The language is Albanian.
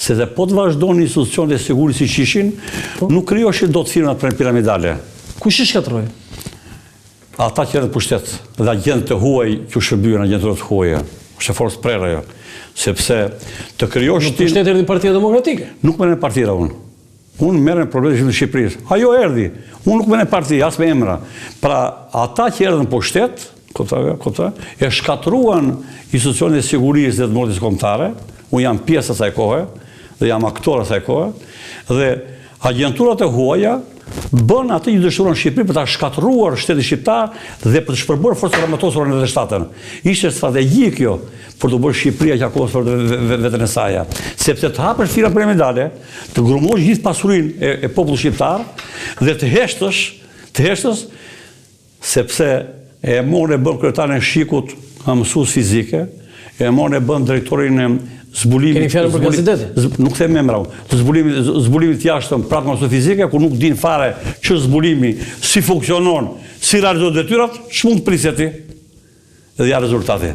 Se dhe po të vazhdojnë institucionet e sigurisë si qishin, nuk kryoheshin dot firmat piramidale. Kush i shkatroi? Ata që janë në pushtet, dhe agentët e huaj që shërbyen agenturët huaja, është forcë prerë ajo, sepse të krijosh ti... Në pushtet erdhi Partia Demokratike? Nuk merren partira unë. Unë merrem problemet e Shqipërisë. Ajo erdhi. Unë nuk merrem parti, as me emra. Pra, ata që erdhën në pushtet, e shkatruan institucionet e sigurisë dhe të mbrojtjes kombëtare. Unë jam pjesë asaj kohe dhe jam aktor asaj kohe, dhe agenturat e huaja bën atë që dëshiron Shqipëri për ta shkatruar shtetin shqiptar dhe për të shpërbërë forcat armatosore në 97-ën. Ishte strategji kjo për të bërë Shqipëria që akoma për veten e saj. Sepse të hapësh firma piramidale, të grumbullësh gjithë pasurinë e popullit shqiptar dhe të heshtësh sepse e morën e bën kryetarin e Shikut, ka mësues fizike, e morën e bën drejtorin e zbulimit... Keni fjalën për gazetetin? Nuk them emra, zbulimit jashtëm pranë mësues fizike, ku nuk din fare që zbulimi, si funksionon, si realizohet detyrat, ç'mund të prisje ti? Dhe ja rezultati.